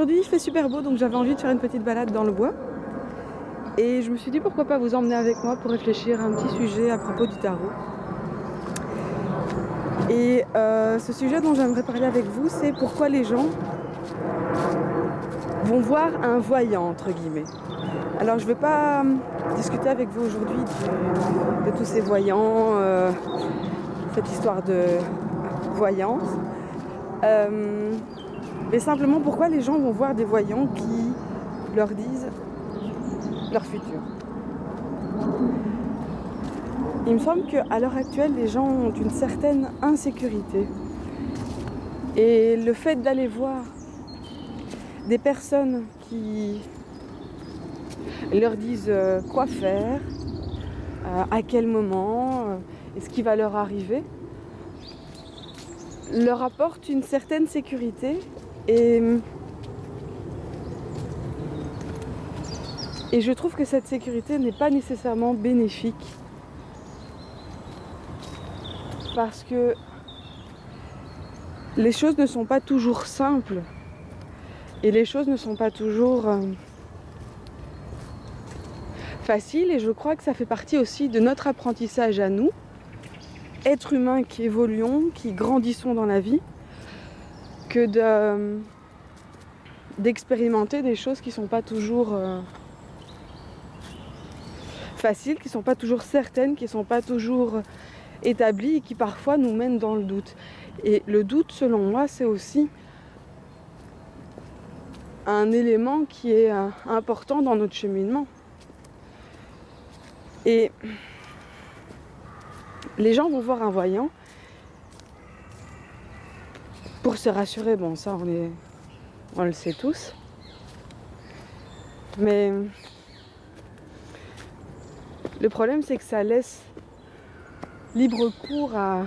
Aujourd'hui il fait super beau, donc j'avais envie de faire une petite balade dans le bois. Et je me suis dit pourquoi pas vous emmener avec moi pour réfléchir à un petit sujet à propos du tarot. Et ce sujet dont j'aimerais parler avec vous, c'est pourquoi les gens vont voir un voyant, entre guillemets. Alors je ne vais pas discuter avec vous aujourd'hui de tous ces voyants, cette histoire de voyance, mais simplement pourquoi les gens vont voir des voyants qui leur disent leur futur. Il me semble qu'à l'heure actuelle, les gens ont une certaine insécurité. Et le fait d'aller voir des personnes qui leur disent quoi faire, à quel moment, et ce qui va leur arriver, leur apporte une certaine sécurité et je trouve que cette sécurité n'est pas nécessairement bénéfique parce que les choses ne sont pas toujours simples et les choses ne sont pas toujours faciles, et je crois que ça fait partie aussi de notre apprentissage à nous, êtres humains qui évoluons, qui grandissons dans la vie, que d'expérimenter des choses qui ne sont pas toujours faciles, qui ne sont pas toujours certaines, qui ne sont pas toujours établies et qui parfois nous mènent dans le doute. Et le doute, selon moi, c'est aussi un élément qui est important dans notre cheminement. Et les gens vont voir un voyant pour se rassurer. Bon, ça, on le sait tous. Mais le problème, c'est que ça laisse libre cours à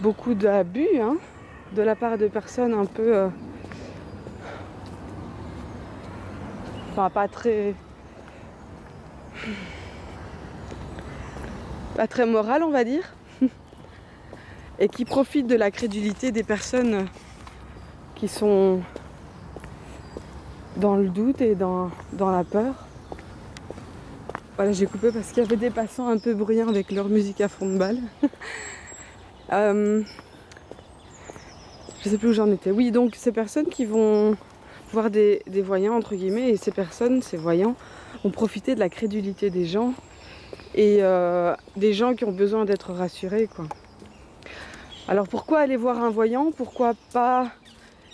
beaucoup d'abus, de la part de personnes un peu... pas très morales, on va dire. Et qui profitent de la crédulité des personnes qui sont dans le doute et dans la peur. Voilà, j'ai coupé parce qu'il y avait des passants un peu bruyants avec leur musique à fond de balle. Je sais plus où j'en étais. Oui, donc ces personnes qui vont voir des voyants, entre guillemets, et ces personnes, ces voyants, vont profiter de la crédulité des gens et des gens qui ont besoin d'être rassurés, quoi. Alors pourquoi aller voir un voyant? Pourquoi pas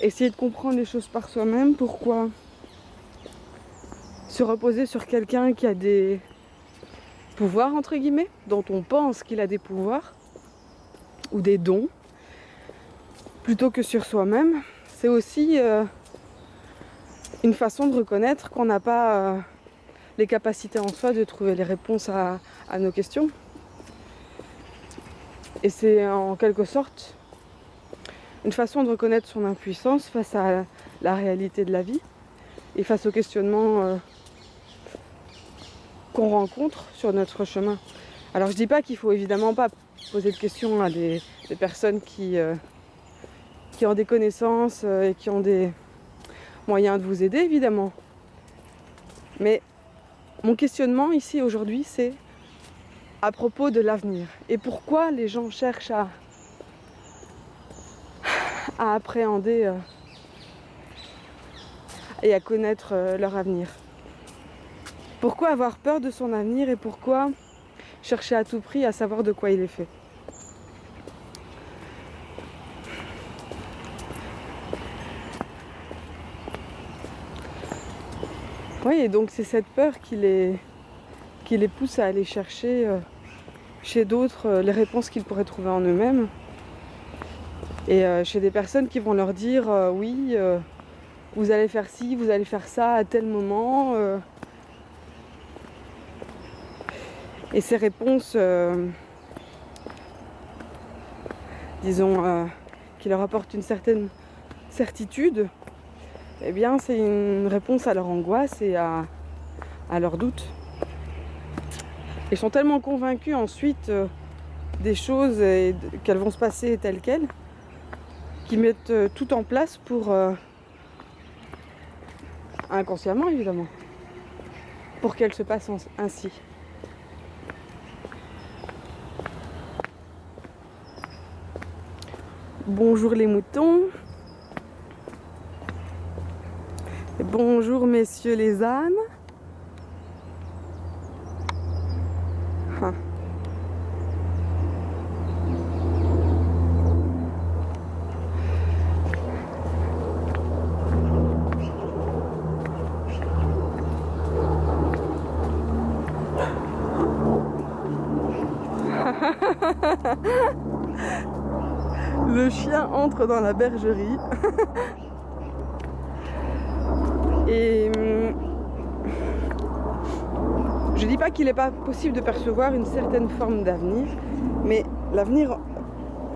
essayer de comprendre les choses par soi-même? Pourquoi se reposer sur quelqu'un qui a des pouvoirs, entre guillemets, dont on pense qu'il a des pouvoirs ou des dons, plutôt que sur soi-même? C'est aussi une façon de reconnaître qu'on n'a pas les capacités en soi de trouver les réponses à nos questions. Et c'est en quelque sorte une façon de reconnaître son impuissance face à la réalité de la vie et face aux questionnements qu'on rencontre sur notre chemin. Alors je dis pas qu'il faut évidemment pas poser de questions à des personnes qui ont des connaissances et qui ont des moyens de vous aider, évidemment. Mais mon questionnement ici aujourd'hui, c'est à propos de l'avenir. Et pourquoi les gens cherchent à appréhender et à connaître leur avenir. Pourquoi avoir peur de son avenir et pourquoi chercher à tout prix à savoir de quoi il est fait? Oui, et donc c'est cette peur qui les pousse à aller chercher chez d'autres les réponses qu'ils pourraient trouver en eux-mêmes. Et chez des personnes qui vont leur dire oui, vous allez faire ci, vous allez faire ça à tel moment. Et ces réponses, disons, qui leur apportent une certaine certitude, eh bien c'est une réponse à leur angoisse et à leurs doutes. Ils sont tellement convaincus ensuite des choses et qu'elles vont se passer telles quelles, qu'ils mettent tout en place pour inconsciemment évidemment, pour qu'elle se passe ainsi. Bonjour les moutons. Et bonjour messieurs les ânes. Ah. Le chien entre dans la bergerie. Et je dis pas qu'il n'est pas possible de percevoir une certaine forme d'avenir, mais l'avenir,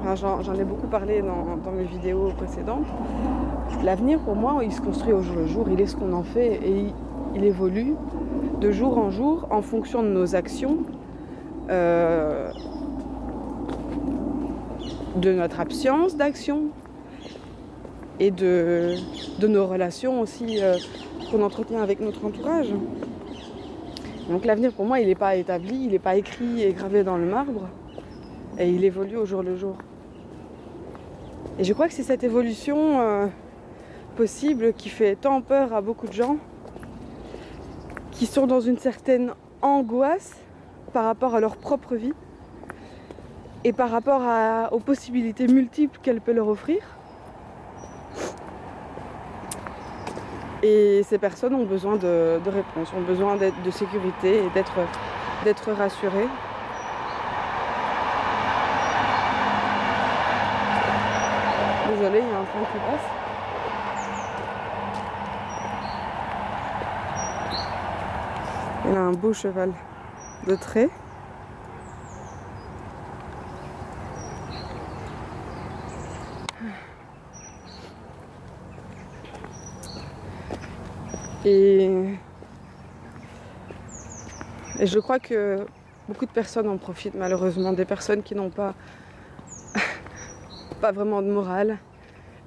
enfin, j'en ai beaucoup parlé dans mes vidéos précédentes, l'avenir pour moi il se construit au jour le jour, il est ce qu'on en fait et il évolue de jour en jour en fonction de nos actions, de notre absence d'action et de nos relations aussi qu'on entretient avec notre entourage. Donc l'avenir pour moi il n'est pas établi, il n'est pas écrit et gravé dans le marbre et il évolue au jour le jour. Et je crois que c'est cette évolution possible qui fait tant peur à beaucoup de gens qui sont dans une certaine angoisse par rapport à leur propre vie et par rapport aux possibilités multiples qu'elle peut leur offrir. Et ces personnes ont besoin de réponses, ont besoin de sécurité et d'être rassurées. Désolée, il y a un train qui passe. Il a un beau cheval de trait. Et je crois que beaucoup de personnes en profitent malheureusement, des personnes qui n'ont pas vraiment de morale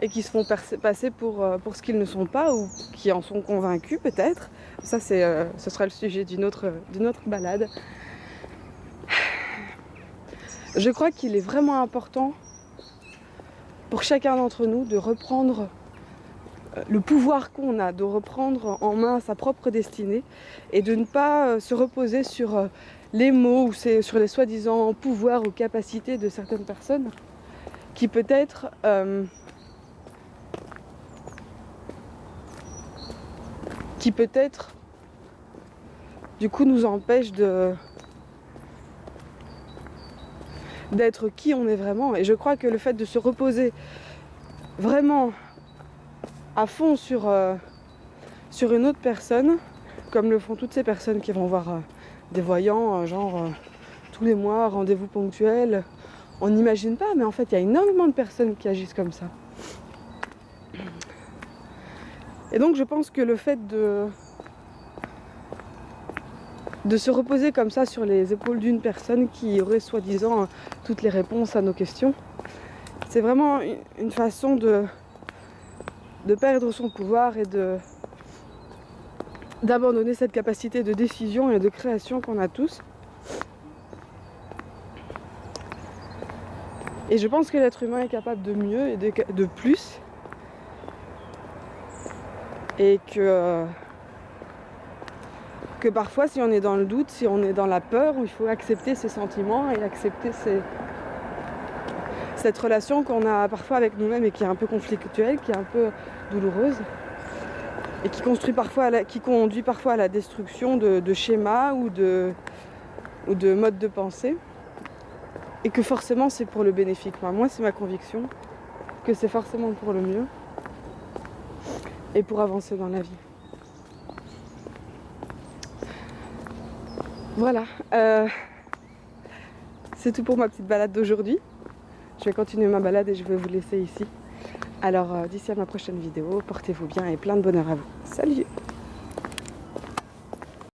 et qui se font passer pour ce qu'ils ne sont pas ou qui en sont convaincus peut-être. Ça ce sera le sujet d'une autre balade. Je crois qu'il est vraiment important pour chacun d'entre nous de reprendre le pouvoir qu'on a, de reprendre en main sa propre destinée et de ne pas se reposer sur les mots ou sur les soi-disant pouvoirs ou capacités de certaines personnes qui peut-être du coup nous empêchent d'être qui on est vraiment. Et je crois que le fait de se reposer vraiment à fond sur une autre personne, comme le font toutes ces personnes qui vont voir des voyants, tous les mois, rendez-vous ponctuels. On n'imagine pas, mais en fait, il y a énormément de personnes qui agissent comme ça. Et donc, je pense que le fait de se reposer comme ça sur les épaules d'une personne qui aurait soi-disant toutes les réponses à nos questions, c'est vraiment une façon de perdre son pouvoir et d'abandonner cette capacité de décision et de création qu'on a tous. Et je pense que l'être humain est capable de mieux et de plus. Et que parfois, si on est dans le doute, si on est dans la peur, il faut accepter ses sentiments et accepter cette relation qu'on a parfois avec nous-mêmes et qui est un peu conflictuelle, qui est un peu douloureuse et qui conduit parfois à la destruction de schémas ou de modes de pensée, et que forcément c'est pour le bénéfique. Enfin, moi c'est ma conviction que c'est forcément pour le mieux et pour avancer dans la vie. Voilà, c'est tout pour ma petite balade d'aujourd'hui. Je vais continuer ma balade et je vais vous laisser ici. Alors d'ici à ma prochaine vidéo, portez-vous bien et plein de bonheur à vous. Salut!